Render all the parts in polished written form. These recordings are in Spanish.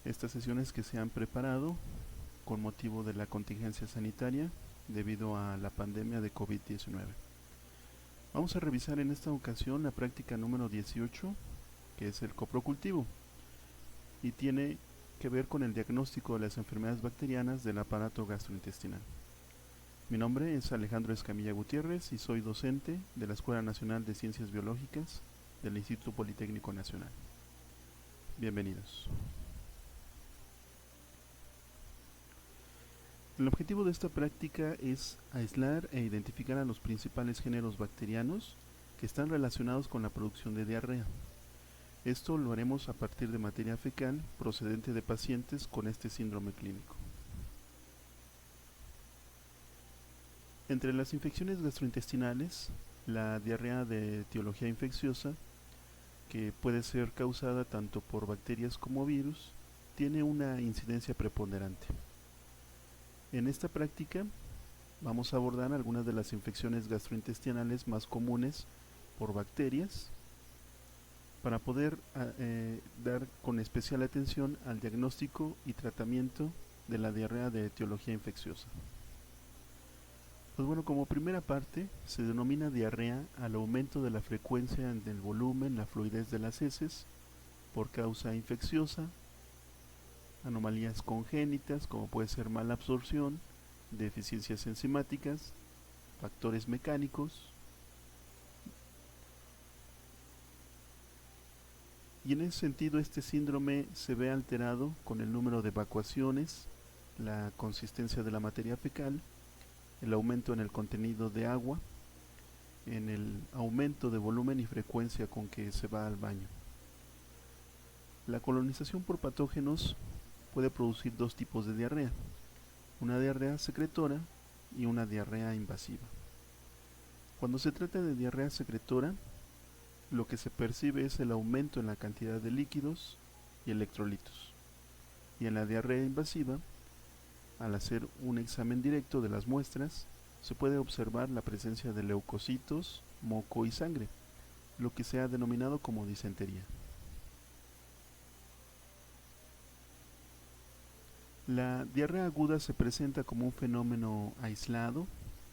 Estas sesiones que se han preparado con motivo de la contingencia sanitaria debido a la pandemia de COVID-19. Vamos a revisar en esta ocasión la práctica número 18, que es el coprocultivo, y tiene que ver con el diagnóstico de las enfermedades bacterianas del aparato gastrointestinal. Mi nombre es Alejandro Escamilla Gutiérrez y soy docente de la Escuela Nacional de Ciencias Biológicas del Instituto Politécnico Nacional. Bienvenidos. El objetivo de esta práctica es aislar e identificar a los principales géneros bacterianos que están relacionados con la producción de diarrea. Esto lo haremos a partir de materia fecal procedente de pacientes con este síndrome clínico. Entre las infecciones gastrointestinales, la diarrea de etiología infecciosa, que puede ser causada tanto por bacterias como virus, tiene una incidencia preponderante. En esta práctica vamos a abordar algunas de las infecciones gastrointestinales más comunes por bacterias para poder dar con especial atención al diagnóstico y tratamiento de la diarrea de etiología infecciosa. Pues bueno, como primera parte se denomina diarrea al aumento de la frecuencia en el volumen, la fluidez de las heces por causa infecciosa, anomalías congénitas como puede ser mala absorción, deficiencias enzimáticas, factores mecánicos. Y en ese sentido este síndrome se ve alterado con el número de evacuaciones, la consistencia de la materia fecal, el aumento en el contenido de agua, en el aumento de volumen y frecuencia con que se va al baño. La colonización por patógenos puede producir dos tipos de diarrea, una diarrea secretora y una diarrea invasiva. Cuando se trata de diarrea secretora, lo que se percibe es el aumento en la cantidad de líquidos y electrolitos. Y en la diarrea invasiva, al hacer un examen directo de las muestras, se puede observar la presencia de leucocitos, moco y sangre, lo que se ha denominado como disentería. La diarrea aguda se presenta como un fenómeno aislado,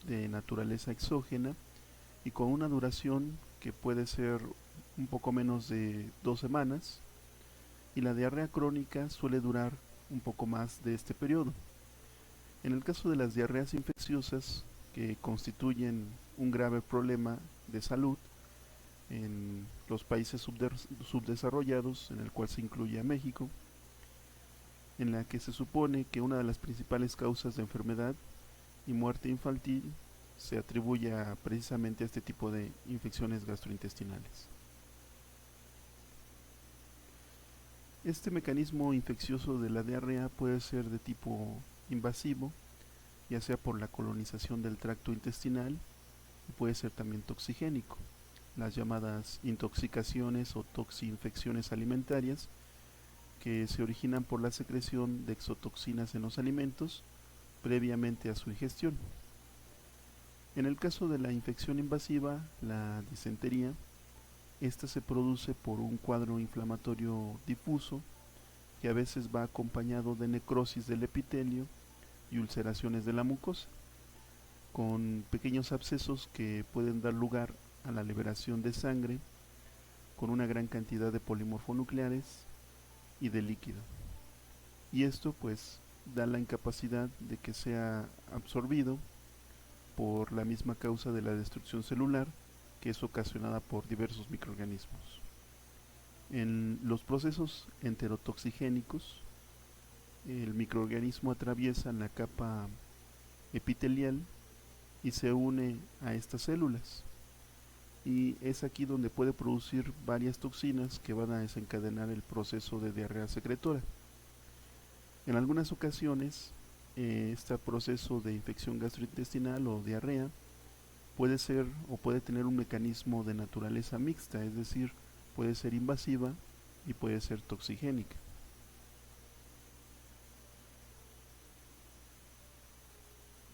de naturaleza exógena y con una duración que puede ser un poco menos de 2 semanas, y la diarrea crónica suele durar un poco más de este periodo. En el caso de las diarreas infecciosas, que constituyen un grave problema de salud en los países subdesarrollados, en el cual se incluye a México, en la que se supone que una de las principales causas de enfermedad y muerte infantil se atribuye precisamente a este tipo de infecciones gastrointestinales. Este mecanismo infeccioso de la diarrea puede ser de tipo invasivo, ya sea por la colonización del tracto intestinal, y puede ser también toxigénico, las llamadas intoxicaciones o toxinfecciones alimentarias, que se originan por la secreción de exotoxinas en los alimentos previamente a su ingestión. En el caso de la infección invasiva, la disentería, esta se produce por un cuadro inflamatorio difuso que a veces va acompañado de necrosis del epitelio y ulceraciones de la mucosa, con pequeños abscesos que pueden dar lugar a la liberación de sangre con una gran cantidad de polimorfonucleares y de líquido. Y esto pues da la incapacidad de que sea absorbido por la misma causa de la destrucción celular, que es ocasionada por diversos microorganismos. En los procesos enterotoxigénicos, el microorganismo atraviesa la capa epitelial y se une a estas células. Y es aquí donde puede producir varias toxinas que van a desencadenar el proceso de diarrea secretora. En algunas ocasiones, este proceso de infección gastrointestinal o diarrea puede ser o puede tener un mecanismo de naturaleza mixta, es decir, puede ser invasiva y puede ser toxigénica.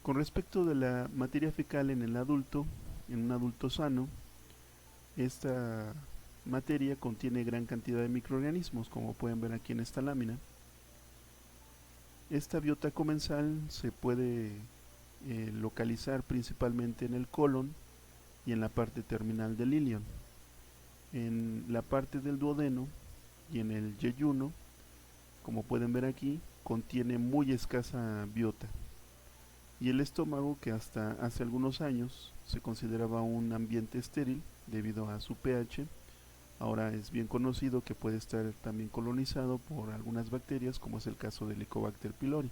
Con respecto de la materia fecal en el adulto, en un adulto sano, esta materia contiene gran cantidad de microorganismos, como pueden ver aquí en esta lámina, Esta biota comensal se puede localizar principalmente en el colon y en la parte terminal del ilion. En la parte del duodeno y en el yeyuno, como pueden ver aquí, contiene muy escasa biota. Y el estómago, que hasta hace algunos años se consideraba un ambiente estéril debido a su pH, ahora es bien conocido que puede estar también colonizado por algunas bacterias, como es el caso del Helicobacter pylori.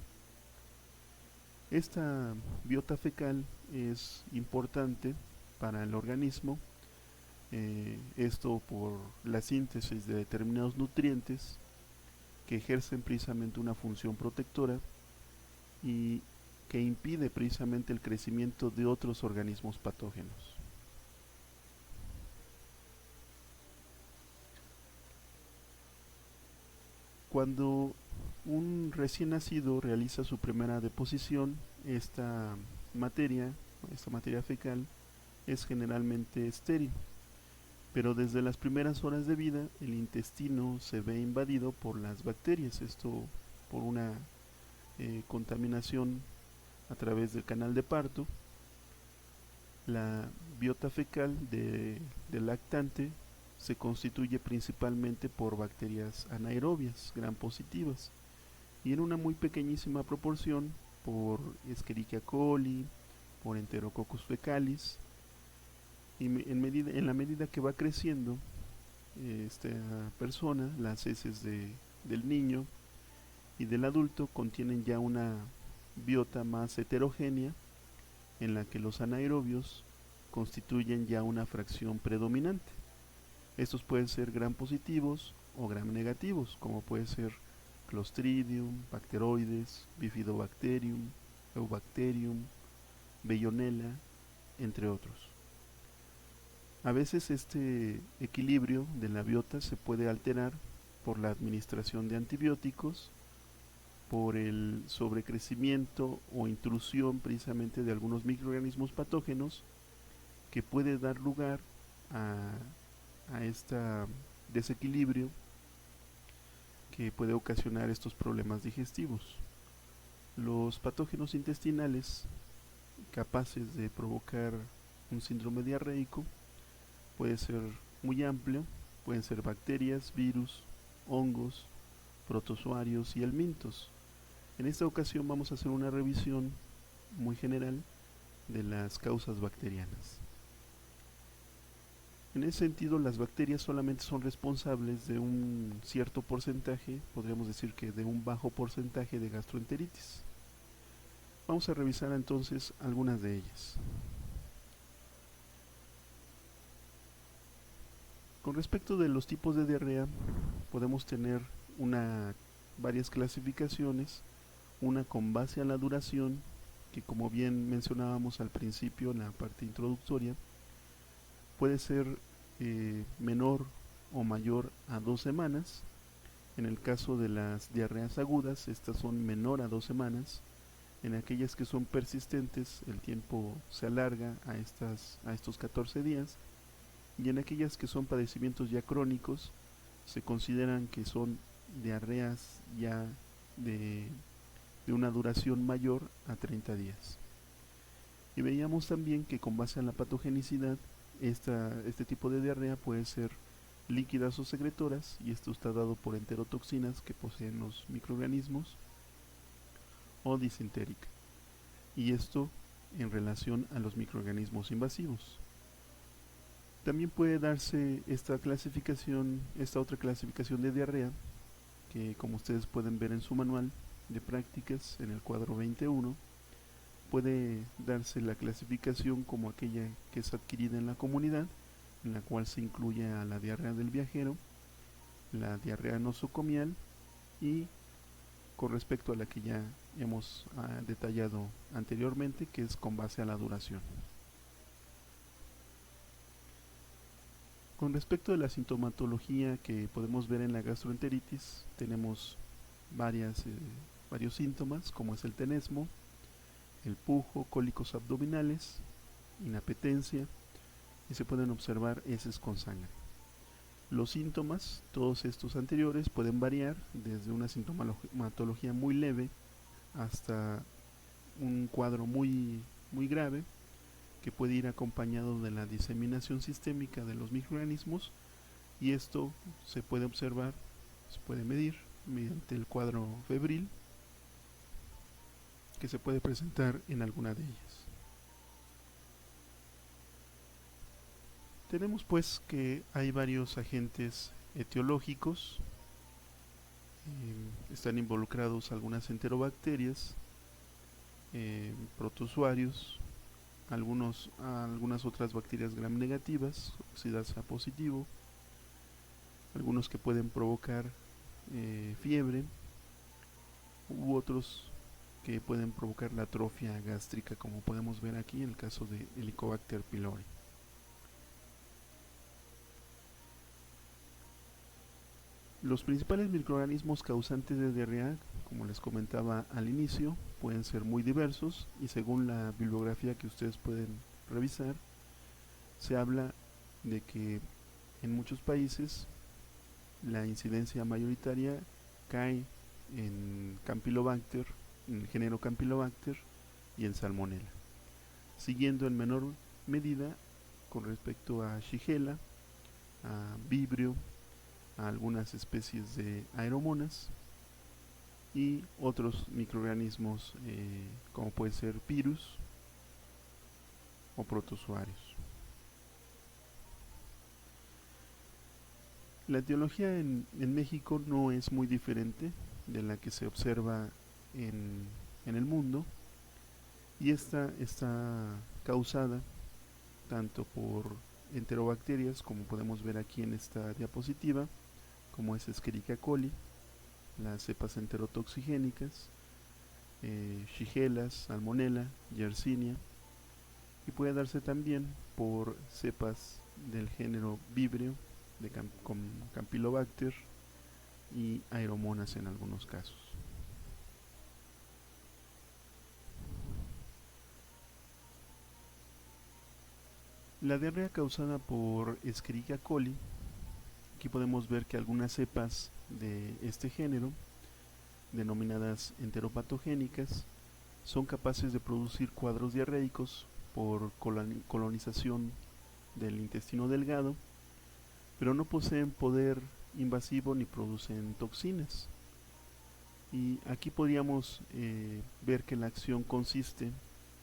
Esta biota fecal es importante para el organismo, esto por la síntesis de determinados nutrientes que ejercen precisamente una función protectora y que impide precisamente el crecimiento de otros organismos patógenos. Cuando un recién nacido realiza su primera deposición, materia, esta materia fecal, es generalmente estéril, pero desde las primeras horas de vida el intestino se ve invadido por las bacterias, esto por una contaminación a través del canal de parto. La biota fecal del lactante se constituye principalmente por bacterias anaerobias, gram positivas, y en una muy pequeñísima proporción por Escherichia coli, por Enterococcus fecalis, y en la medida que va creciendo esta persona, las heces del niño y del adulto contienen ya una biota más heterogénea en la que los anaerobios constituyen ya una fracción predominante. Estos pueden ser gram positivos o gram negativos, como puede ser Clostridium, Bacteroides, Bifidobacterium, Eubacterium, Bellonella, entre otros. A veces este equilibrio de la biota se puede alterar por la administración de antibióticos, por el sobrecrecimiento o intrusión precisamente de algunos microorganismos patógenos que puede dar lugar a este desequilibrio que puede ocasionar estos problemas digestivos. Los patógenos intestinales capaces de provocar un síndrome diarreico puede ser muy amplio, pueden ser bacterias, virus, hongos, protozoarios y helmintos. En esta ocasión vamos a hacer una revisión muy general de las causas bacterianas. En ese sentido, las bacterias solamente son responsables de un cierto porcentaje, podríamos decir que de un bajo porcentaje de gastroenteritis. Vamos a revisar entonces algunas de ellas. Con respecto de los tipos de diarrea, podemos tener varias clasificaciones, una con base a la duración, que como bien mencionábamos al principio en la parte introductoria, puede ser menor o mayor a 2 semanas. En el caso de las diarreas agudas, estas son menor a 2 semanas. En aquellas que son persistentes, el tiempo se alarga a estos 14 días. Y en aquellas que son padecimientos ya crónicos, se consideran que son diarreas ya de una duración mayor a 30 días. Y veíamos también que con base en la patogenicidad, este tipo de diarrea puede ser líquidas o secretoras, y esto está dado por enterotoxinas que poseen los microorganismos, o disentérica, y esto en relación a los microorganismos invasivos. También puede darse esta otra clasificación de diarrea, que como ustedes pueden ver en su manual de prácticas en el cuadro 21, puede darse la clasificación como aquella que es adquirida en la comunidad, en la cual se incluye a la diarrea del viajero, la diarrea nosocomial y con respecto a la que ya hemos detallado anteriormente, que es con base a la duración. Con respecto a la sintomatología que podemos ver en la gastroenteritis, tenemos varios síntomas, como es el tenesmo, el pujo, cólicos abdominales, inapetencia, y se pueden observar heces con sangre. Los síntomas, todos estos anteriores, pueden variar desde una sintomatología muy leve hasta un cuadro muy grave, que puede ir acompañado de la diseminación sistémica de los microorganismos, y esto se puede observar, se puede medir mediante el cuadro febril que se puede presentar en alguna de ellas. Tenemos pues que hay varios agentes etiológicos, están involucrados algunas enterobacterias, protozoarios, algunas otras bacterias gram negativas, oxidasa positivo, algunos que pueden provocar fiebre, u otros que pueden provocar la atrofia gástrica, como podemos ver aquí en el caso de Helicobacter pylori. Los principales microorganismos causantes de diarrea, como les comentaba al inicio, pueden ser muy diversos, y según la bibliografía que ustedes pueden revisar, se habla de que en muchos países la incidencia mayoritaria cae en Campylobacter, en el género Campylobacter, y en Salmonella, siguiendo en menor medida con respecto a Shigella, a Vibrio, a algunas especies de aeromonas y otros microorganismos como puede ser virus o protozoarios. La etiología en México no es muy diferente de la que se observa en el mundo, y esta está causada tanto por enterobacterias, como podemos ver aquí en esta diapositiva, como es Escherichia coli, las cepas enterotoxigénicas, Shigella, Salmonella, Yersinia, y puede darse también por cepas del género Vibrio, con Campylobacter, y aeromonas en algunos casos. La diarrea causada por Escherichia coli, aquí podemos ver que algunas cepas de este género, denominadas enteropatogénicas, son capaces de producir cuadros diarreicos por colonización del intestino delgado, pero no poseen poder invasivo ni producen toxinas. Y aquí podríamos ver que la acción consiste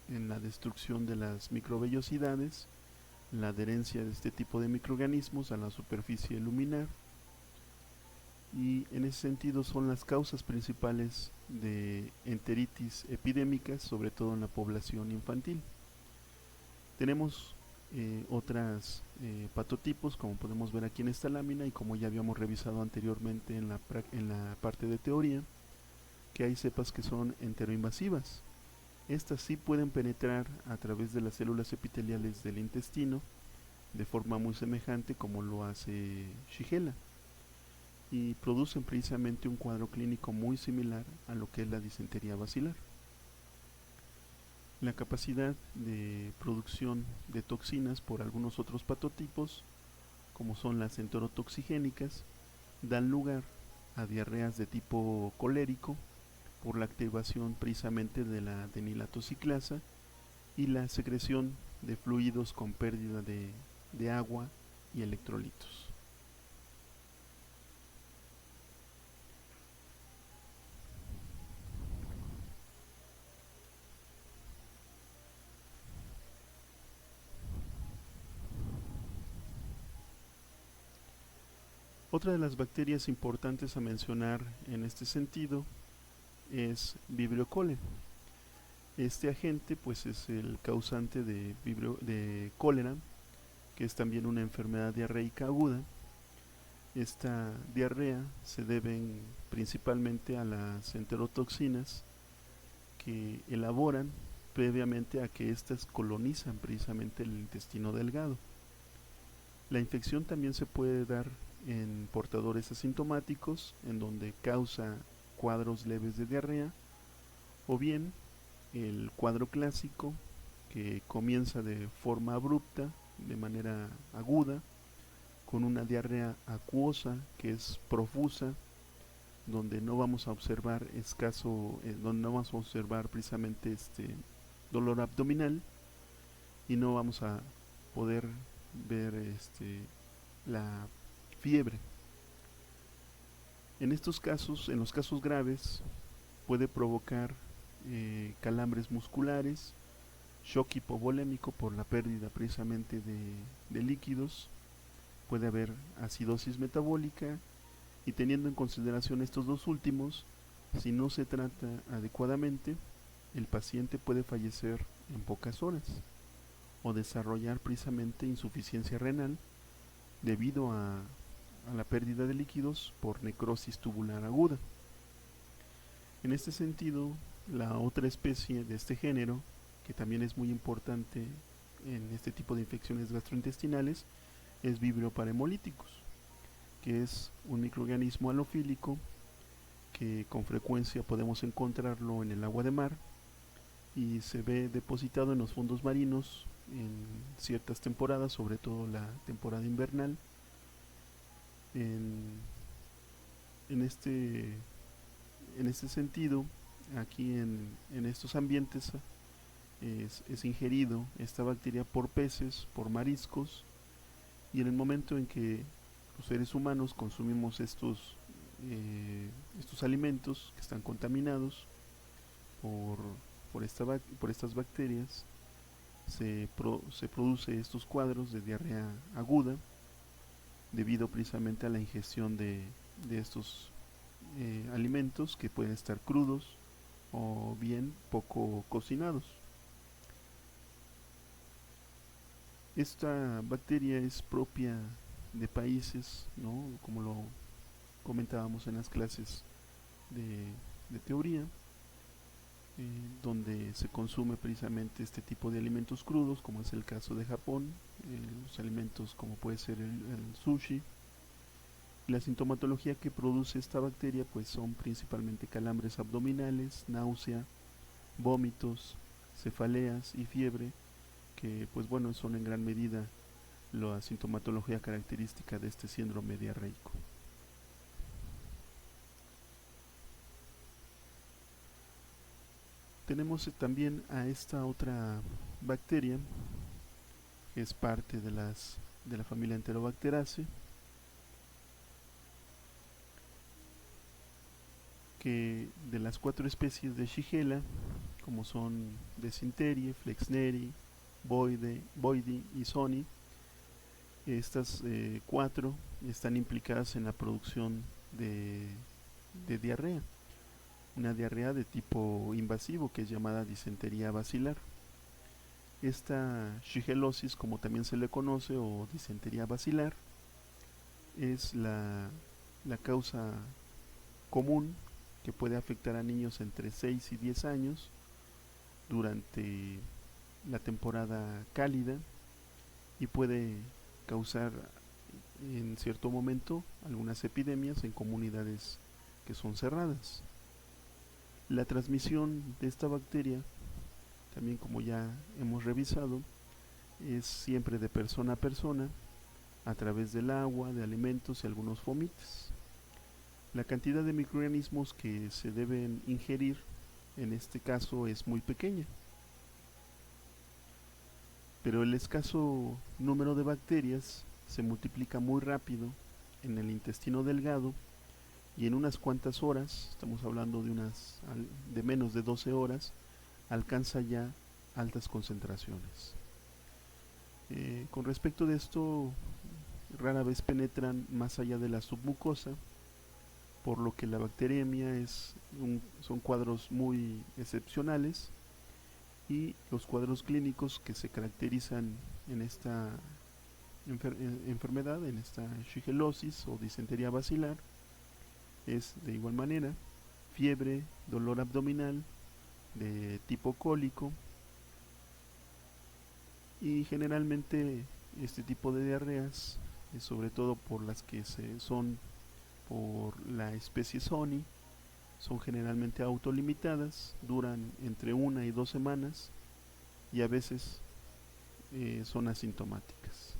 en la destrucción de las microvellosidades, la adherencia de este tipo de microorganismos a la superficie luminar, y en ese sentido son las causas principales de enteritis epidémicas, sobre todo en la población infantil. Tenemos otras patotipos, como podemos ver aquí en esta lámina, y como ya habíamos revisado anteriormente en la parte de teoría, que hay cepas que son enteroinvasivas. Estas sí pueden penetrar a través de las células epiteliales del intestino de forma muy semejante como lo hace Shigella, y producen precisamente un cuadro clínico muy similar a lo que es la disentería basilar. La capacidad de producción de toxinas por algunos otros patotipos, como son las enterotoxigénicas, dan lugar a diarreas de tipo colérico por la activación precisamente de la adenilatociclasa y la secreción de fluidos con pérdida de agua y electrolitos. Otra de las bacterias importantes a mencionar en este sentido es Vibrio cholerae. Este agente pues es el causante de cólera, que es también una enfermedad diarreica aguda. Esta diarrea se debe principalmente a las enterotoxinas que elaboran previamente a que éstas colonizan precisamente el intestino delgado. La infección también se puede dar en portadores asintomáticos, en donde causa cuadros leves de diarrea, o bien el cuadro clásico, que comienza de forma abrupta, de manera aguda, con una diarrea acuosa que es profusa, donde no vamos a observar donde no vamos a observar precisamente dolor abdominal y no vamos a poder ver la fiebre. En estos casos, en los casos graves, puede provocar calambres musculares, shock hipovolémico por la pérdida precisamente de líquidos, puede haber acidosis metabólica y teniendo en consideración estos dos últimos, si no se trata adecuadamente, el paciente puede fallecer en pocas horas o desarrollar precisamente insuficiencia renal debido a la pérdida de líquidos por necrosis tubular aguda. En este sentido, la otra especie de este género, que también es muy importante en este tipo de infecciones gastrointestinales, es Vibrio parahemolíticus, que es un microorganismo halofílico que con frecuencia podemos encontrarlo en el agua de mar y se ve depositado en los fondos marinos en ciertas temporadas, sobre todo la temporada invernal. En, en, este, en este sentido, aquí en estos ambientes es ingerido esta bacteria por peces, por mariscos, y en el momento en que los seres humanos consumimos estos alimentos que están contaminados por, por estas bacterias, se produce estos cuadros de diarrea aguda debido precisamente a la ingestión de estos alimentos que pueden estar crudos o bien poco cocinados. Esta bacteria es propia de países, ¿no? Como lo comentábamos en las clases de, de teoría, donde se consume precisamente este tipo de alimentos crudos, como es el caso de Japón, los alimentos como puede ser el sushi. La sintomatología que produce esta bacteria pues son principalmente calambres abdominales, náusea, vómitos, cefaleas y fiebre, que pues bueno son en gran medida la sintomatología característica de este síndrome diarreico. Tenemos también a esta otra bacteria que es parte de la familia Enterobacteraceae, que de las 4 especies de Shigella, como son Dysenterie, Flexneri, Boydii y Soni, estas 4 están implicadas en la producción de diarrea, una diarrea de tipo invasivo que es llamada disentería basilar. Esta shigellosis, como también se le conoce, o disentería basilar, es la causa común que puede afectar a niños entre 6 y 10 años durante la temporada cálida y puede causar en cierto momento algunas epidemias en comunidades que son cerradas. La transmisión de esta bacteria, también como ya hemos revisado, es siempre de persona a persona a través del agua, de alimentos y algunos fomites. La cantidad de microorganismos que se deben ingerir en este caso es muy pequeña, pero el escaso número de bacterias se multiplica muy rápido en el intestino delgado y en unas cuantas horas, estamos hablando de menos de 12 horas, alcanza ya altas concentraciones. Con respecto de esto, rara vez penetran más allá de la submucosa, por lo que la bacteriemia son cuadros muy excepcionales y los cuadros clínicos que se caracterizan en esta enfermedad, en esta shigellosis o disentería basilar, es de igual manera fiebre, dolor abdominal de tipo cólico y generalmente este tipo de diarreas, sobre todo por las que son por la especie Sony, son generalmente autolimitadas, duran entre 1 y 2 semanas y a veces son asintomáticas.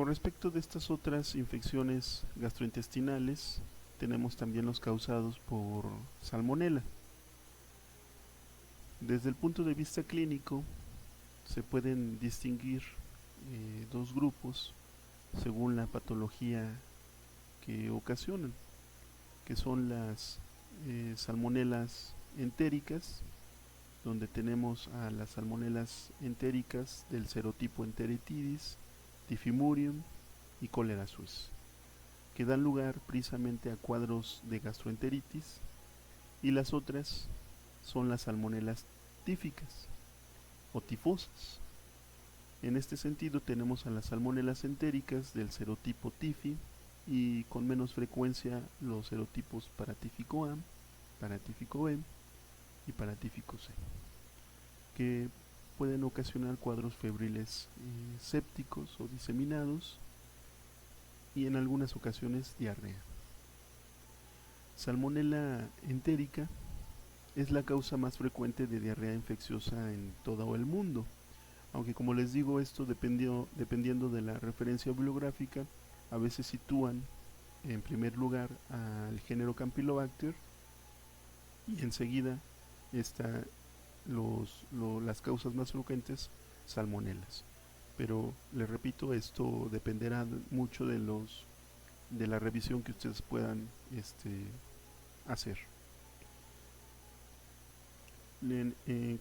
Con respecto de estas otras infecciones gastrointestinales, tenemos también los causados por salmonela. Desde el punto de vista clínico, se pueden distinguir dos grupos según la patología que ocasionan, que son las salmonelas entéricas, donde tenemos a las salmonelas entéricas del serotipo Enteritidis, Typhimurium y Cholera suis, que dan lugar precisamente a cuadros de gastroenteritis, y las otras son las salmonelas tíficas o tifosas. En este sentido tenemos a las salmonelas entéricas del serotipo Typhi y con menos frecuencia los serotipos paratífico A, paratífico B y paratífico C, que pueden ocasionar cuadros febriles sépticos o diseminados y en algunas ocasiones diarrea. Salmonella entérica es la causa más frecuente de diarrea infecciosa en todo el mundo, aunque como les digo, esto dependiendo de la referencia bibliográfica, a veces sitúan en primer lugar al género Campylobacter y enseguida está las causas más frecuentes, salmonelas. Pero les repito, esto dependerá mucho de la revisión que ustedes puedan hacer.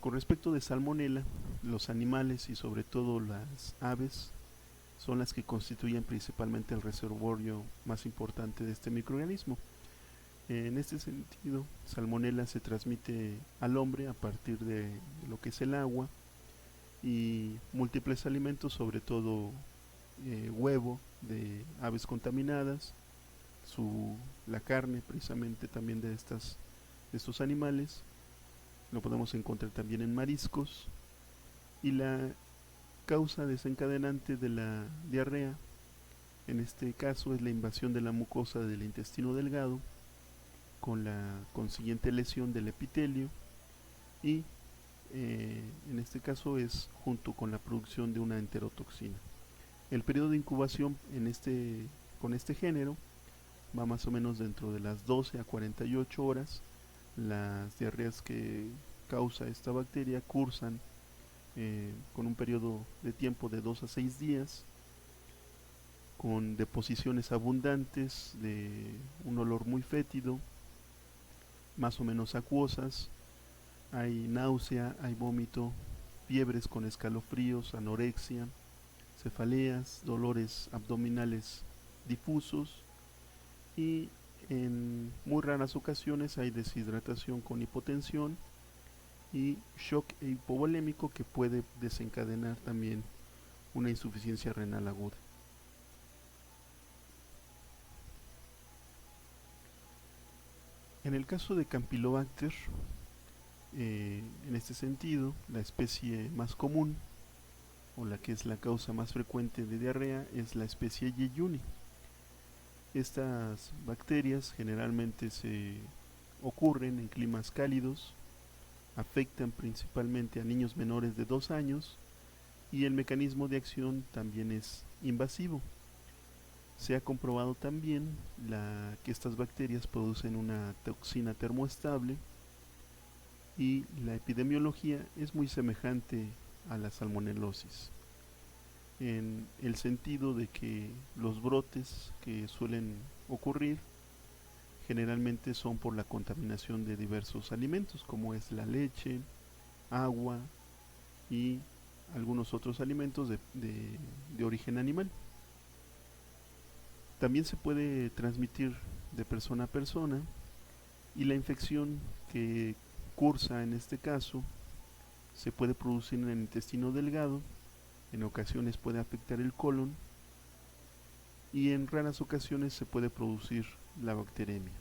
Con respecto de salmonela, los animales y sobre todo las aves son las que constituyen principalmente el reservorio más importante de este microorganismo. En este sentido, salmonela se transmite al hombre a partir de lo que es el agua y múltiples alimentos, sobre todo huevo de aves contaminadas, la carne precisamente también de estos animales. Lo podemos encontrar también en mariscos, y la causa desencadenante de la diarrea en este caso es la invasión de la mucosa del intestino delgado con la consiguiente lesión del epitelio y en este caso es junto con la producción de una enterotoxina. El periodo de incubación con este género va más o menos dentro de las 12 a 48 horas. Las diarreas que causa esta bacteria cursan con un periodo de tiempo de 2 a 6 días, con deposiciones abundantes de un olor muy fétido, más o menos acuosas. Hay náusea, hay vómito, fiebres con escalofríos, anorexia, cefaleas, dolores abdominales difusos y en muy raras ocasiones hay deshidratación con hipotensión y shock hipovolémico que puede desencadenar también una insuficiencia renal aguda. En el caso de Campylobacter, en este sentido, la especie más común o la que es la causa más frecuente de diarrea es la especie Yeyuni. Estas bacterias generalmente se ocurren en climas cálidos, afectan principalmente a niños menores de 2 años y el mecanismo de acción también es invasivo. Se ha comprobado también que estas bacterias producen una toxina termoestable y la epidemiología es muy semejante a la salmonelosis, en el sentido de que los brotes que suelen ocurrir generalmente son por la contaminación de diversos alimentos, como es la leche, agua y algunos otros alimentos de origen animal. También se puede transmitir de persona a persona y la infección que cursa en este caso se puede producir en el intestino delgado, en ocasiones puede afectar el colon y en raras ocasiones se puede producir la bacteremia.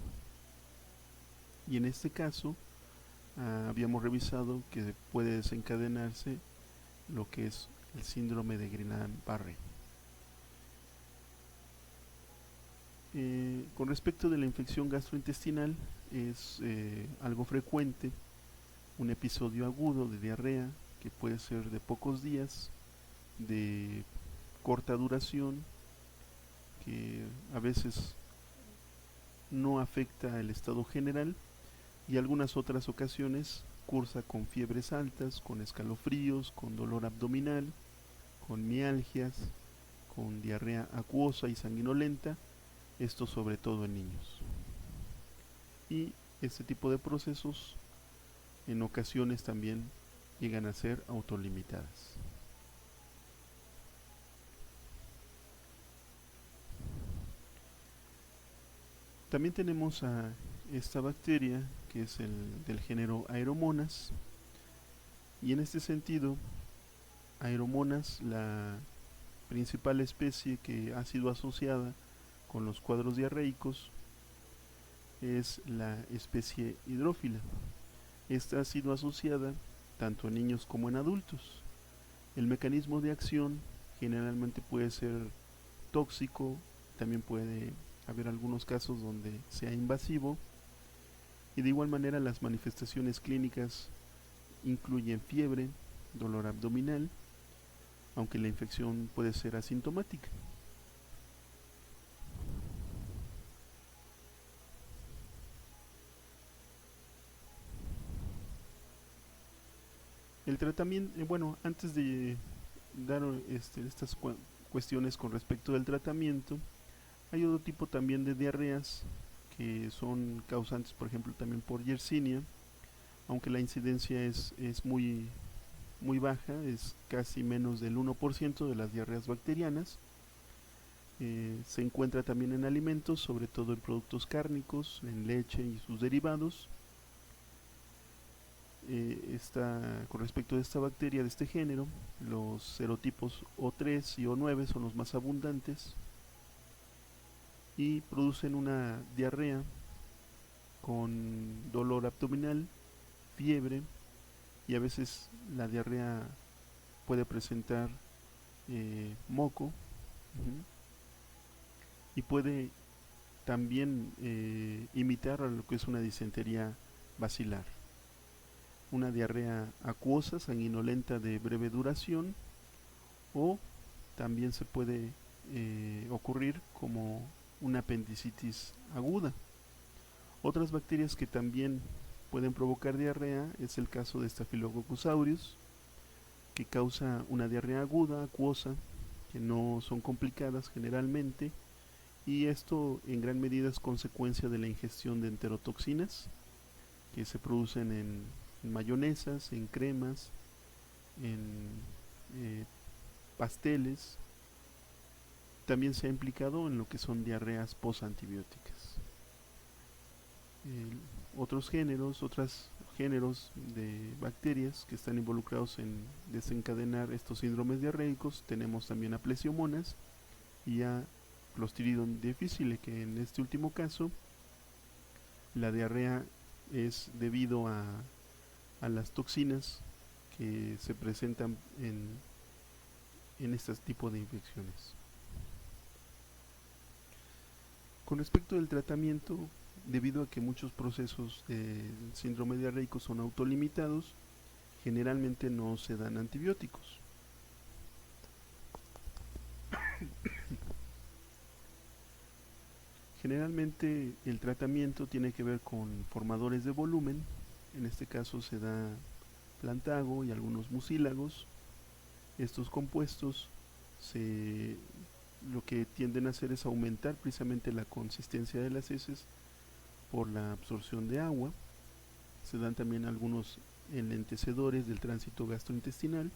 Y en este caso habíamos revisado que puede desencadenarse lo que es el síndrome de Guillain-Barré. Con respecto de la infección gastrointestinal, es algo frecuente un episodio agudo de diarrea que puede ser de pocos días, de corta duración que a veces no afecta el estado general y algunas otras ocasiones cursa con fiebres altas, con escalofríos, con dolor abdominal, con mialgias, con diarrea acuosa y sanguinolenta, esto sobre todo en niños. Y este tipo de procesos en ocasiones también llegan a ser autolimitadas. También tenemos a esta bacteria que es del género Aeromonas, y en este sentido Aeromonas, la principal especie que ha sido asociada con los cuadros diarreicos, es la especie hidrófila. Esta ha sido asociada tanto en niños como en adultos. El mecanismo de acción generalmente puede ser tóxico, también puede haber algunos casos donde sea invasivo, y de igual manera las manifestaciones clínicas incluyen fiebre, dolor abdominal, aunque la infección puede ser asintomática. El tratamiento, bueno, antes de dar estas cuestiones con respecto del tratamiento, hay otro tipo también de diarreas que son causantes, por ejemplo, también por Yersinia, aunque la incidencia es muy baja, es casi menos del 1% de las diarreas bacterianas. Se encuentra también en alimentos, sobre todo en productos cárnicos, en leche y sus derivados. Con respecto a esta bacteria de este género, los serotipos O3 y O9 son los más abundantes y producen una diarrea con dolor abdominal, fiebre, y a veces la diarrea puede presentar moco, y puede también imitar a lo que es una disentería bacilar. Una diarrea acuosa, sanguinolenta de breve duración, o también se puede ocurrir como una apendicitis aguda. Otras bacterias que también pueden provocar diarrea es el caso de Staphylococcus aureus, que causa una diarrea aguda, acuosa, que no son complicadas generalmente, y esto en gran medida es consecuencia de la ingestión de enterotoxinas que se producen en mayonesas, en cremas, en pasteles. También se ha implicado en lo que son diarreas postantibióticas. Otros géneros de bacterias que están involucrados en desencadenar estos síndromes diarreicos, tenemos también a Plesiomonas y a Clostridium difficile, que en este último caso la diarrea es debido a las toxinas que se presentan en este tipo de infecciones. Con respecto del tratamiento, debido a que muchos procesos del síndrome diarreico son autolimitados, generalmente no se dan antibióticos. Generalmente el tratamiento tiene que ver con formadores de volumen, en este caso se da plantago y algunos mucílagos. Estos compuestos lo que tienden a hacer es aumentar precisamente la consistencia de las heces por la absorción de agua. Se dan también algunos enlentecedores del tránsito gastrointestinal,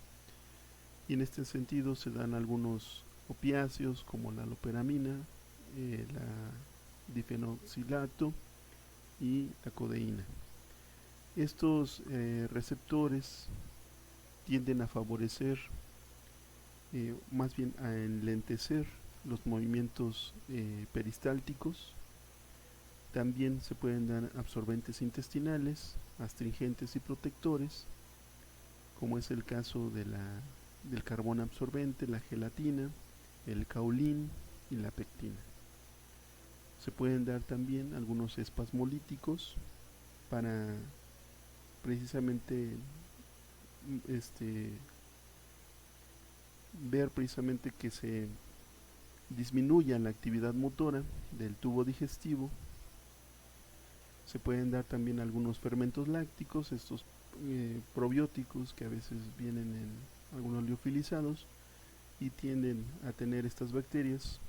y en este sentido se dan algunos opiáceos como la loperamina, la difenoxilato y la codeína. Estos receptores tienden a favorecer, más bien a enlentecer los movimientos peristálticos. También se pueden dar absorbentes intestinales, astringentes y protectores, como es el caso del carbón absorbente, la gelatina, el caolín y la pectina. Se pueden dar también algunos espasmolíticos para precisamente ver precisamente que se disminuya la actividad motora del tubo digestivo. Se pueden dar también algunos fermentos lácticos, estos probióticos que a veces vienen en algunos liofilizados y tienden a tener estas bacterias,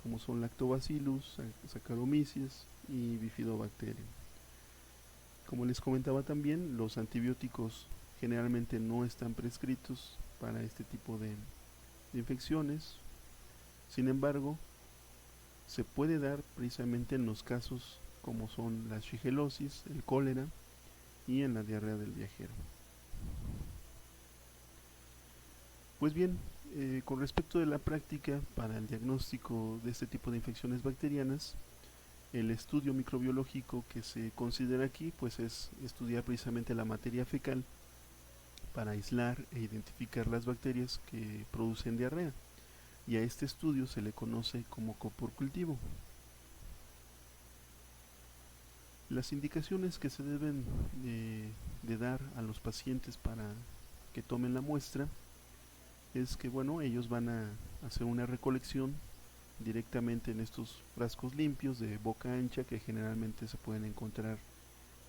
como son Lactobacillus, Saccharomyces y Bifidobacterium. Como les comentaba también, los antibióticos generalmente no están prescritos para este tipo de infecciones. Sin embargo, se puede dar precisamente en los casos como son la shigelosis, el cólera y en la diarrea del viajero. Pues bien, con respecto de la práctica para el diagnóstico de este tipo de infecciones bacterianas, el estudio microbiológico que se considera aquí pues es estudiar precisamente la materia fecal para aislar e identificar las bacterias que producen diarrea, y a este estudio se le conoce como coporcultivo. Las indicaciones que se deben de dar a los pacientes para que tomen la muestra es que bueno, ellos van a hacer una recolección directamente en estos frascos limpios de boca ancha que generalmente se pueden encontrar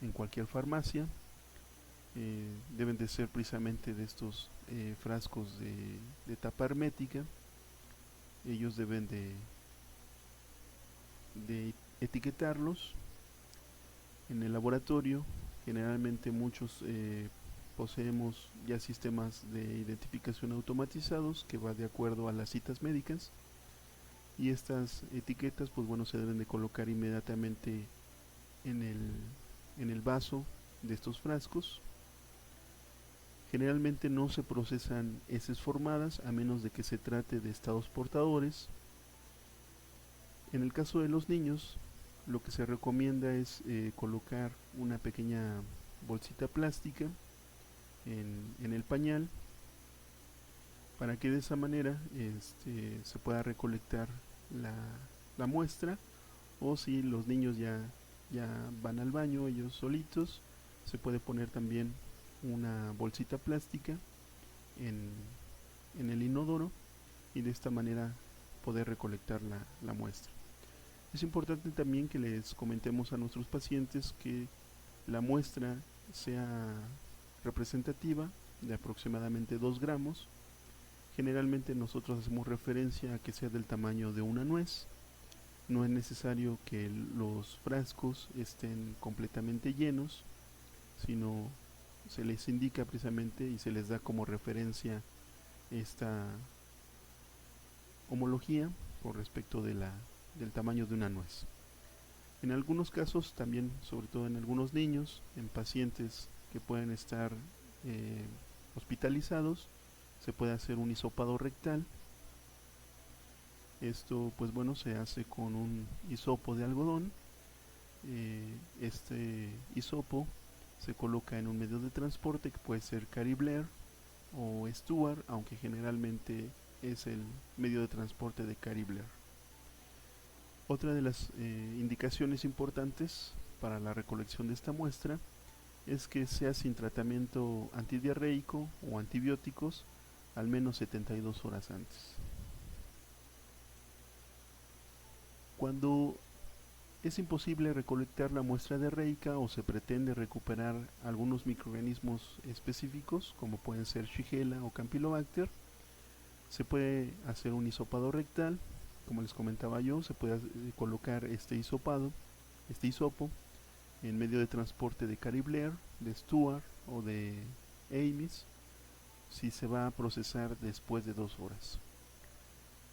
en cualquier farmacia. Deben de ser precisamente de estos frascos de tapa hermética. Ellos deben de etiquetarlos en el laboratorio. Generalmente muchos poseemos ya sistemas de identificación automatizados que va de acuerdo a las citas médicas, y estas etiquetas pues bueno se deben de colocar inmediatamente en el vaso de estos frascos. Generalmente no se procesan heces formadas a menos de que se trate de estados portadores. En el caso de los niños, lo que se recomienda es colocar una pequeña bolsita plástica en el pañal para que de esa manera se pueda recolectar la muestra, o si los niños ya van al baño ellos solitos, se puede poner también una bolsita plástica en el inodoro y de esta manera poder recolectar la muestra. Es importante también que les comentemos a nuestros pacientes que la muestra sea representativa, de aproximadamente 2 gramos. Generalmente nosotros hacemos referencia a que sea del tamaño de una nuez. No es necesario que los frascos estén completamente llenos, sino se les indica precisamente y se les da como referencia esta homología con respecto del tamaño de una nuez. En algunos casos también, sobre todo en algunos niños, en pacientes que pueden estar hospitalizados, se puede hacer un hisopado rectal. Esto pues bueno se hace con un hisopo de algodón. Este hisopo se coloca en un medio de transporte que puede ser Caribler o Stuart, aunque generalmente es el medio de transporte de Caribler. Otra de las indicaciones importantes para la recolección de esta muestra es que sea sin tratamiento antidiarreico o antibióticos al menos 72 horas antes. Cuando es imposible recolectar la muestra diarreica o se pretende recuperar algunos microorganismos específicos, como pueden ser Shigella o Campylobacter, se puede hacer un hisopado rectal. Como les comentaba yo, se puede colocar este hisopo en medio de transporte de Caribler, de Stuart o de Amis, si se va a procesar después de 2 horas.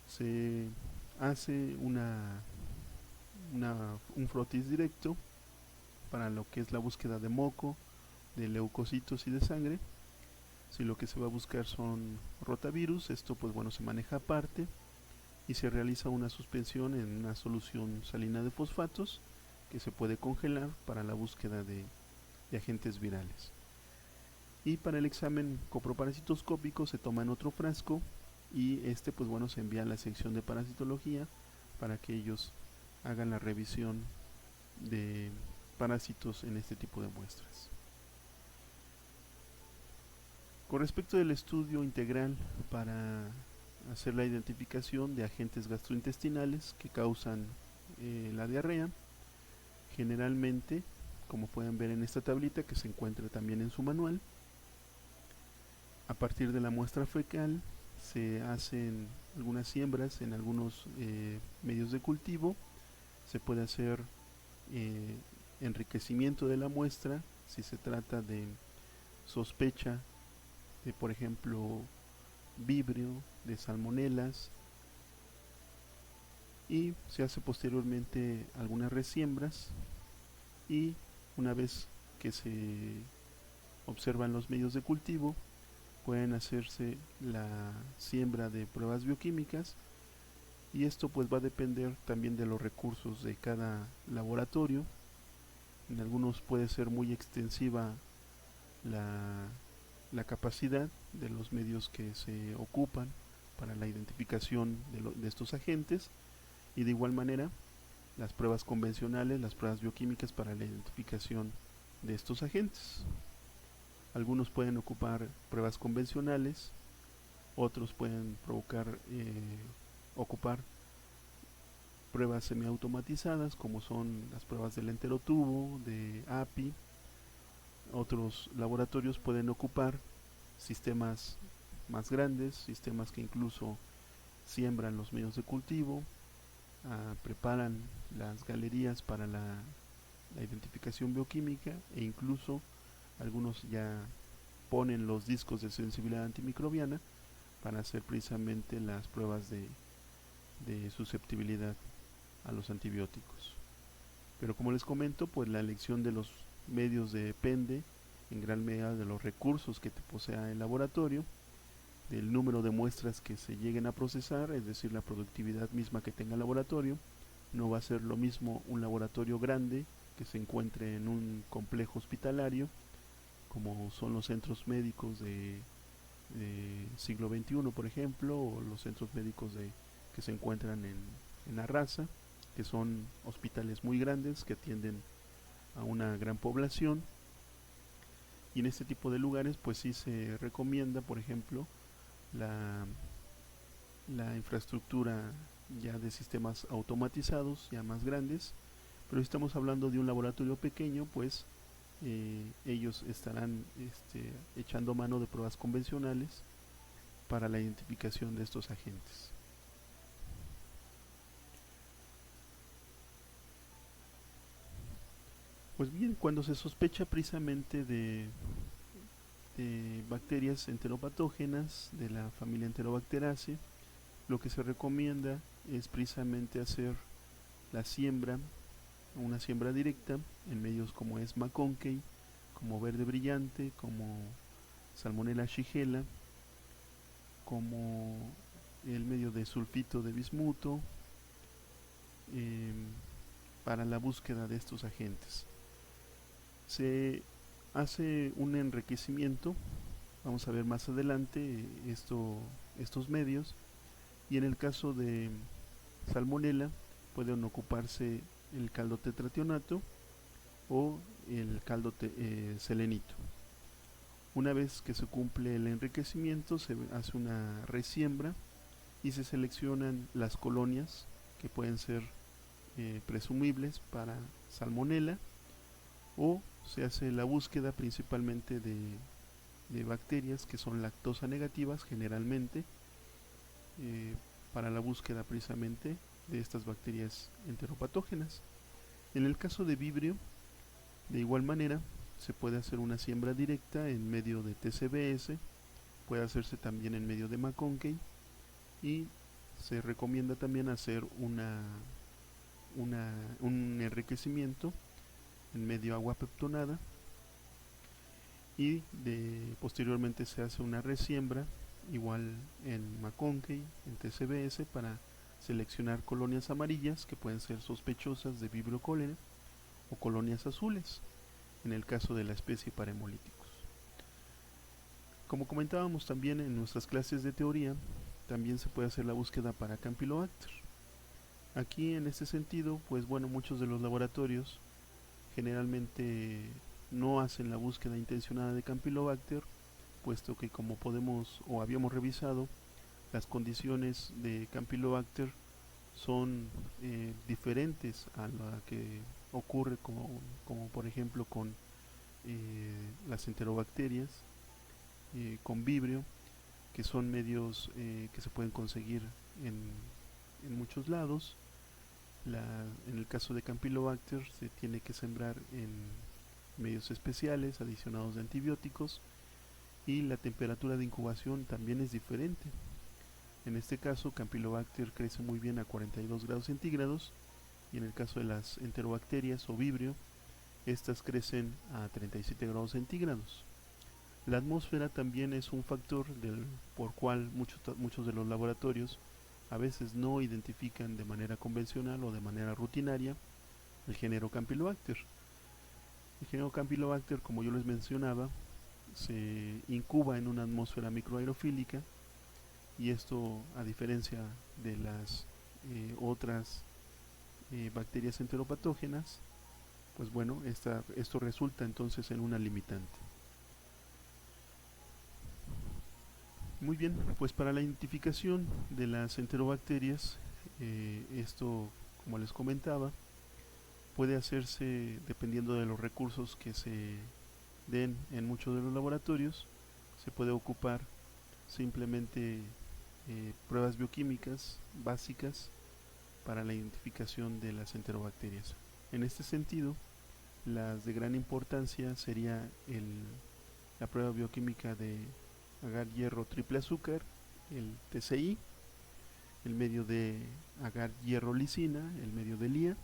Se hace un frotis directo para lo que es la búsqueda de moco, de leucocitos y de sangre. Si lo que se va a buscar son rotavirus, esto pues bueno se maneja aparte y se realiza una suspensión en una solución salina de fosfatos que se puede congelar para la búsqueda de agentes virales. Y para el examen coproparasitoscópico se toma en otro frasco y pues bueno se envía a la sección de parasitología para que ellos hagan la revisión de parásitos en este tipo de muestras. Con respecto del estudio integral para hacer la identificación de agentes gastrointestinales que causan la diarrea. Generalmente, como pueden ver en esta tablita que se encuentra también en su manual, a partir de la muestra fecal se hacen algunas siembras en algunos medios de cultivo. Se puede hacer eh, enriquecimiento de la muestra si se trata de sospecha de, por ejemplo, vibrio, de salmonelas, y se hace posteriormente algunas resiembras, y una vez que se observan los medios de cultivo pueden hacerse la siembra de pruebas bioquímicas, y esto pues va a depender también de los recursos de cada laboratorio. En algunos puede ser muy extensiva la, la capacidad de los medios que se ocupan para la identificación de estos agentes, y de igual manera las pruebas convencionales, las pruebas bioquímicas para la identificación de estos agentes. Algunos pueden ocupar pruebas convencionales, otros pueden ocupar pruebas semiautomatizadas como son las pruebas del enterotubo, de API. Otros laboratorios pueden ocupar sistemas más grandes, sistemas que incluso siembran los medios de cultivo, preparan las galerías para la identificación bioquímica, e incluso algunos ya ponen los discos de sensibilidad antimicrobiana para hacer precisamente las pruebas de susceptibilidad a los antibióticos. Pero como les comento, pues la elección de los medios depende en gran medida de los recursos que te posea el laboratorio, del número de muestras que se lleguen a procesar, es decir, la productividad misma que tenga el laboratorio. No va a ser lo mismo un laboratorio grande que se encuentre en un complejo hospitalario, como son los centros médicos de siglo XXI, por ejemplo, o los centros médicos que se encuentran en la raza, que son hospitales muy grandes que atienden a una gran población. Y en este tipo de lugares pues sí se recomienda, por ejemplo, la, la infraestructura ya de sistemas automatizados, ya más grandes. Pero si estamos hablando de un laboratorio pequeño, pues ellos estarán echando mano de pruebas convencionales para la identificación de estos agentes. Pues bien, cuando se sospecha precisamente de bacterias enteropatógenas de la familia Enterobacteriaceae, lo que se recomienda es precisamente hacer la siembra, una siembra directa en medios como es McConkey, como verde brillante, como Salmonella shigella, como el medio de sulfito de bismuto, eh, para la búsqueda de estos agentes. Se hace un enriquecimiento, vamos a ver más adelante estos medios, y en el caso de Salmonella pueden ocuparse el caldo tetrationato o el caldo selenito. Una vez que se cumple el enriquecimiento, se hace una resiembra y se seleccionan las colonias que pueden ser presumibles para Salmonella, o se hace la búsqueda principalmente de bacterias que son lactosa negativas generalmente, para la búsqueda precisamente de estas bacterias enteropatógenas. En el caso de vibrio, de igual manera, se puede hacer una siembra directa en medio de TCBS, puede hacerse también en medio de McConkey, y se recomienda también hacer un enriquecimiento en medio agua peptonada, y posteriormente se hace una resiembra igual en McConkey, en TCBS, para seleccionar colonias amarillas que pueden ser sospechosas de Vibrio cholera, o colonias azules en el caso de la especie para hemolíticos. Como comentábamos también en nuestras clases de teoría, también se puede hacer la búsqueda para Campylobacter. Aquí en este sentido, pues bueno, muchos de los laboratorios generalmente no hacen la búsqueda intencionada de Campylobacter, puesto que, como podemos o habíamos revisado, las condiciones de Campylobacter son diferentes a la que ocurre como por ejemplo con las enterobacterias, con Vibrio, que son medios que se pueden conseguir en muchos lados. En el caso de Campylobacter se tiene que sembrar en medios especiales adicionados de antibióticos, y la temperatura de incubación también es diferente. En este caso Campylobacter crece muy bien a 42 grados centígrados, y en el caso de las enterobacterias o Vibrio, estas crecen a 37 grados centígrados. La atmósfera también es un factor por cual muchos de los laboratorios a veces no identifican de manera convencional o de manera rutinaria el género Campylobacter. El género Campylobacter, como yo les mencionaba, se incuba en una atmósfera microaerofílica, y esto, a diferencia de las otras bacterias enteropatógenas, pues bueno, esto resulta entonces en una limitante. Muy bien, pues para la identificación de las enterobacterias, esto, como les comentaba, puede hacerse dependiendo de los recursos que se den en muchos de los laboratorios. Se puede ocupar simplemente pruebas bioquímicas básicas para la identificación de las enterobacterias. En este sentido, las de gran importancia sería la prueba bioquímica de agar hierro triple azúcar, el TCI, el medio de agar hierro lisina, el medio de LIA,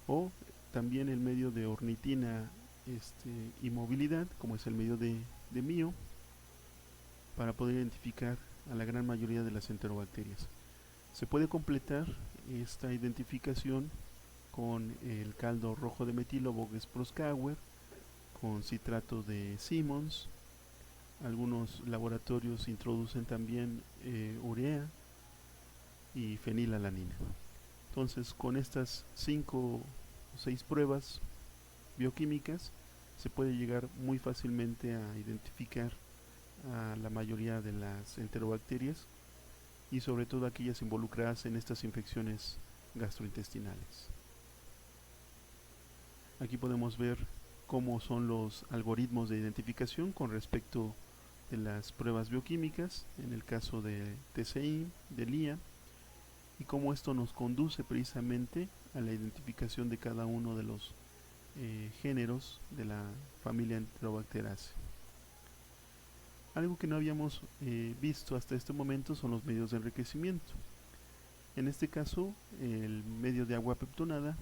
o también el medio de ornitina y movilidad, como es el medio de MIO, para poder identificar a la gran mayoría de las enterobacterias. Se puede completar esta identificación con el caldo rojo de metilo Voges-Proskauer, con citrato de Simmons. Algunos laboratorios introducen también urea y fenilalanina. Entonces, con estas 5 o 6 pruebas bioquímicas se puede llegar muy fácilmente a identificar a la mayoría de las enterobacterias, y sobre todo aquellas involucradas en estas infecciones gastrointestinales. Aquí podemos ver cómo son los algoritmos de identificación con respecto de las pruebas bioquímicas, en el caso de TCI, de LIA, y cómo esto nos conduce precisamente a la identificación de cada uno de los géneros de la familia Enterobacteraceae. Algo que no habíamos visto hasta este momento son los medios de enriquecimiento. En este caso, el medio de agua peptonada,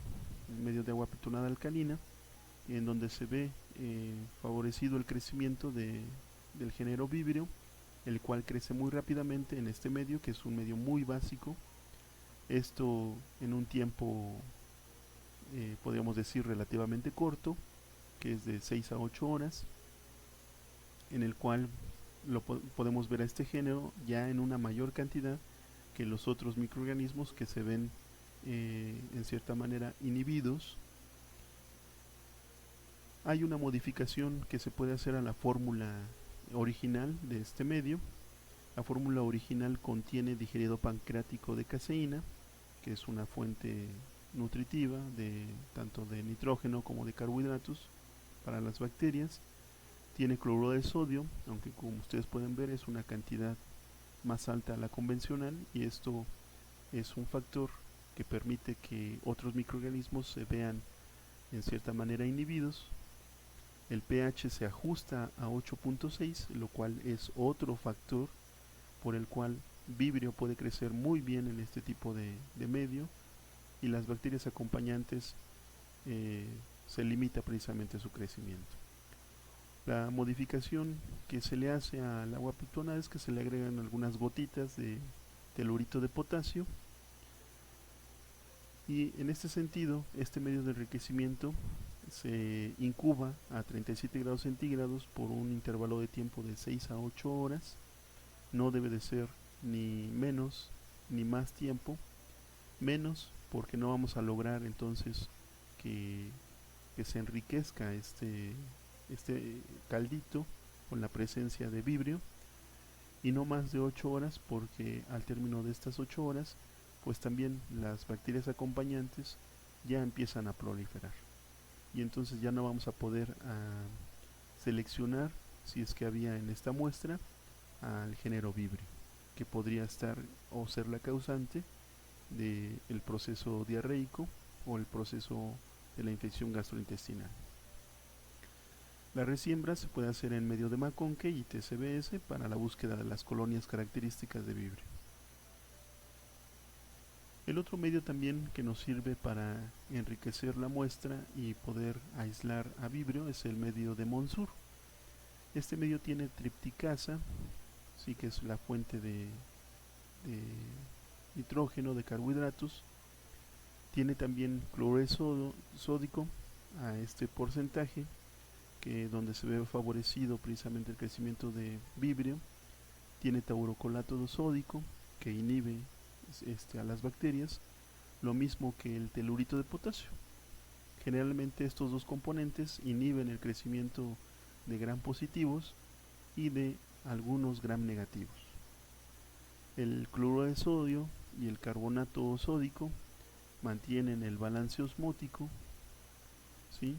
alcalina, en donde se ve favorecido el crecimiento del género Vibrio, el cual crece muy rápidamente en este medio, que es un medio muy básico. Esto en un tiempo, podríamos decir, relativamente corto, que es de 6 a 8 horas, en el cual podemos ver a este género ya en una mayor cantidad que los otros microorganismos que se ven en cierta manera inhibidos. Hay una modificación que se puede hacer a la fórmula original de este medio. La fórmula original contiene digerido pancreático de caseína, que es una fuente nutritiva tanto de nitrógeno como de carbohidratos para las bacterias. Tiene cloruro de sodio, aunque como ustedes pueden ver es una cantidad más alta a la convencional, y esto es un factor que permite que otros microorganismos se vean en cierta manera inhibidos. El pH se ajusta a 8.6, lo cual es otro factor por el cual Vibrio puede crecer muy bien en este tipo de medio, y las bacterias acompañantes se limita precisamente a su crecimiento. La modificación que se le hace al agua peptonada es que se le agregan algunas gotitas de telurito de potasio, y en este sentido este medio de enriquecimiento se incuba a 37 grados centígrados por un intervalo de tiempo de 6 a 8 horas. No debe de ser ni menos ni más tiempo, menos porque no vamos a lograr entonces que se enriquezca este caldito con la presencia de Vibrio, y no más de 8 horas, porque al término de estas 8 horas pues también las bacterias acompañantes ya empiezan a proliferar y entonces ya no vamos a poder seleccionar, si es que había en esta muestra, al género Vibrio, que podría estar o ser la causante del proceso diarreico o el proceso de la infección gastrointestinal. La resiembra se puede hacer en medio de McConkey y TCBS para la búsqueda de las colonias características de Vibrio. El otro medio también que nos sirve para enriquecer la muestra y poder aislar a Vibrio es el medio de Montsur. Este medio tiene tripticasa, sí, que es la fuente de nitrógeno, de carbohidratos. Tiene también cloruro sódico a este porcentaje, que donde se ve favorecido precisamente el crecimiento de Vibrio. Tiene taurocolato sódico, que inhibe a las bacterias, lo mismo que el telurito de potasio. Generalmente estos dos componentes inhiben el crecimiento de gram positivos y de algunos gram negativos. El cloruro de sodio y el carbonato sódico mantienen el balance osmótico, ¿sí?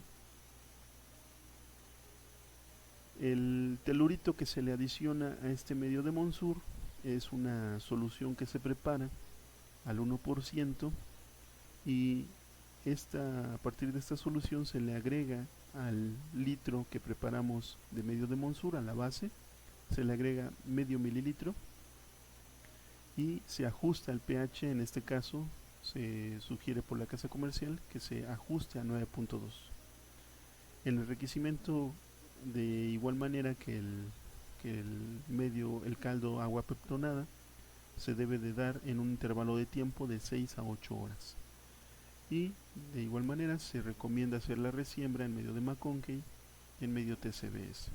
El telurito que se le adiciona a este medio de Montsur es una solución que se prepara al 1% y a partir de esta solución se le agrega al litro que preparamos de medio de Montsur, a la base, se le agrega medio mililitro y se ajusta el pH. En este caso se sugiere por la casa comercial que se ajuste a 9.2. El enriquecimiento, de igual manera que el caldo agua peptonada, se debe de dar en un intervalo de tiempo de 6 a 8 horas. Y de igual manera se recomienda hacer la resiembra en medio de McConkey, en medio TCBS.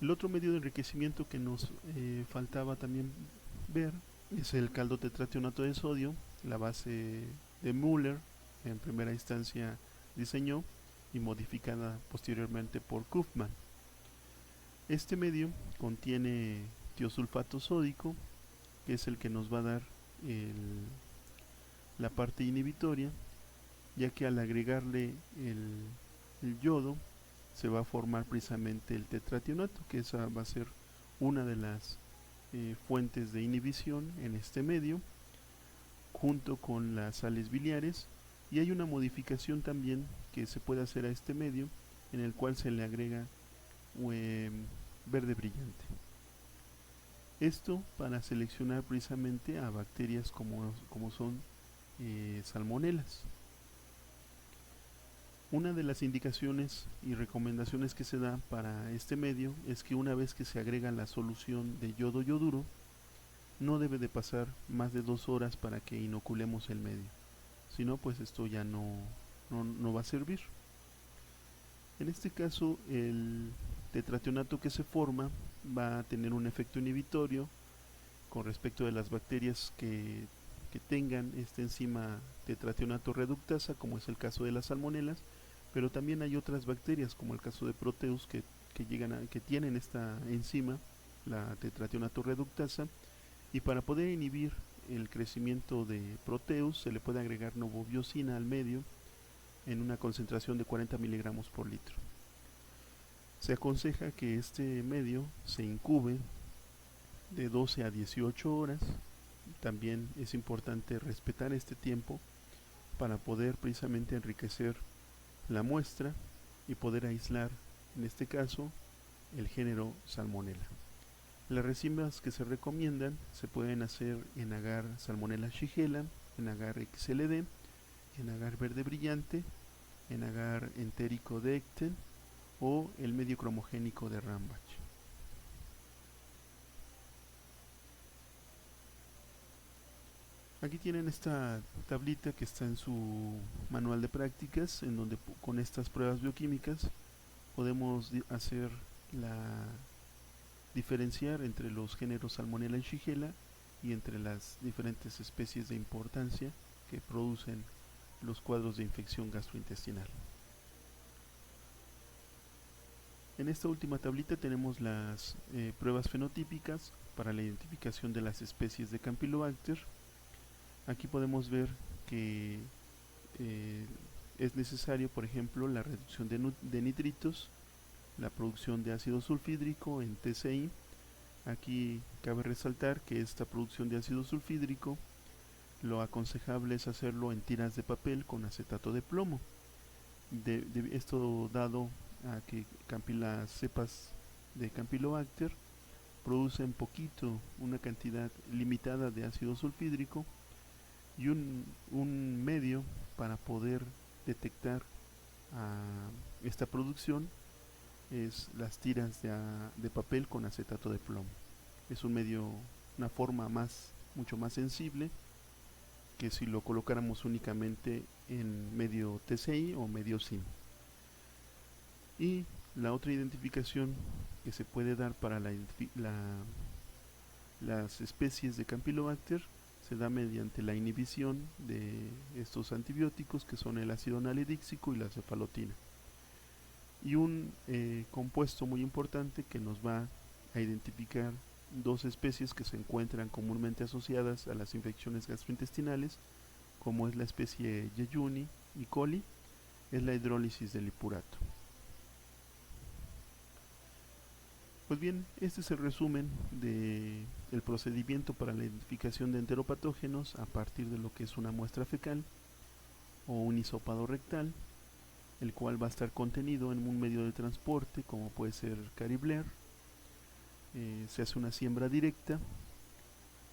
El otro medio de enriquecimiento que nos faltaba también ver es el caldo tetrationato de sodio, la base de Müller en primera instancia diseñó y modificada posteriormente por Kaufmann. Este medio contiene tiosulfato sódico, que es el que nos va a dar la parte inhibitoria, ya que al agregarle el yodo se va a formar precisamente el tetrationato, que esa va a ser una de las fuentes de inhibición en este medio, junto con las sales biliares. Y hay una modificación también que se puede hacer a este medio, en el cual se le agrega verde brillante. Esto para seleccionar precisamente a bacterias como son salmonelas. Una de las indicaciones y recomendaciones que se da para este medio es que una vez que se agrega la solución de yodo yoduro, no debe de pasar más de 2 horas para que inoculemos el medio. Si no, pues esto ya no va a servir. En este caso, el tetrationato que se forma va a tener un efecto inhibitorio con respecto de las bacterias que tengan esta enzima tetrationato reductasa, como es el caso de las salmonelas, pero también hay otras bacterias, como el caso de Proteus, que tienen esta enzima, la tetrationato reductasa, y para poder inhibir el crecimiento de Proteus se le puede agregar novobiosina al medio en una concentración de 40 miligramos por litro. Se aconseja que este medio se incube de 12 a 18 horas. También es importante respetar este tiempo para poder precisamente enriquecer la muestra y poder aislar, en este caso, el género Salmonella. Las resiembras que se recomiendan se pueden hacer en agar Salmonella shigella, en agar XLD, en agar verde brillante, en agar entérico de Ecten o el medio cromogénico de Rambach. Aquí tienen esta tablita que está en su manual de prácticas, en donde con estas pruebas bioquímicas podemos diferenciar entre los géneros Salmonella y Shigella y entre las diferentes especies de importancia que producen los cuadros de infección gastrointestinal. En esta última tablita tenemos las pruebas fenotípicas para la identificación de las especies de Campylobacter. Aquí podemos ver que es necesario, por ejemplo, la reducción de nitritos, la producción de ácido sulfídrico en TCI. Aquí cabe resaltar que esta producción de ácido sulfídrico, lo aconsejable es hacerlo en tiras de papel con acetato de plomo. Esto dado a que las cepas de Campylobacter producen una cantidad limitada de ácido sulfídrico y un medio para poder detectar esta producción es las tiras de papel con acetato de plomo. Es una forma mucho más sensible que si lo colocáramos únicamente en medio TCI o medio SIM. Y la otra identificación que se puede dar para las especies de Campylobacter se da mediante la inhibición de estos antibióticos, que son el ácido nalidíxico y la cefalotina. Y un compuesto muy importante que nos va a identificar dos especies que se encuentran comúnmente asociadas a las infecciones gastrointestinales, como es la especie Yeyuni y coli, es la hidrólisis del lipurato. Pues bien, este es el resumen del procedimiento para la identificación de enteropatógenos a partir de lo que es una muestra fecal o un hisopado rectal, el cual va a estar contenido en un medio de transporte como puede ser Caribler. Se hace una siembra directa,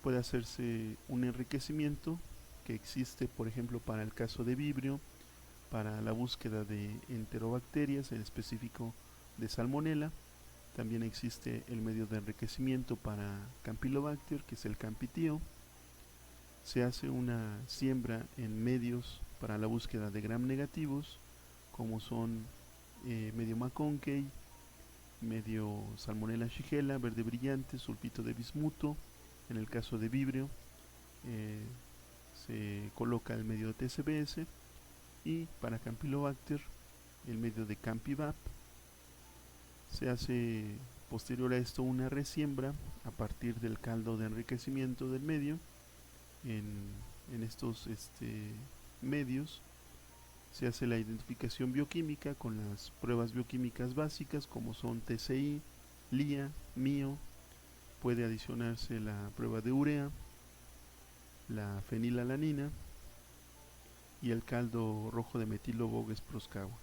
puede hacerse un enriquecimiento que existe, por ejemplo, para el caso de Vibrio, para la búsqueda de enterobacterias, en específico de Salmonella. También existe el medio de enriquecimiento para Campylobacter, que es el Campitío. Se hace una siembra en medios para la búsqueda de gram negativos, como son medio McConkey, medio Salmonella shigella, verde brillante, sulfito de bismuto. En el caso de Vibrio se coloca el medio de TCBS, y para Campylobacter el medio de Campivap. Se hace posterior a esto una resiembra a partir del caldo de enriquecimiento del medio en estos medios. Se hace la identificación bioquímica con las pruebas bioquímicas básicas, como son TCI, LIA, MIO. Puede adicionarse la prueba de urea, la fenilalanina y el caldo rojo de metilo Voges-Proskauer.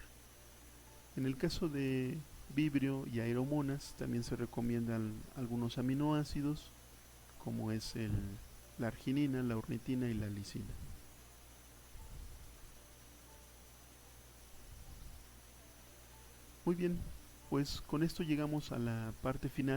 En el caso de Vibrio y Aeromonas también se recomiendan algunos aminoácidos, como es la arginina, la ornitina y la lisina. Muy bien, pues con esto llegamos a la parte final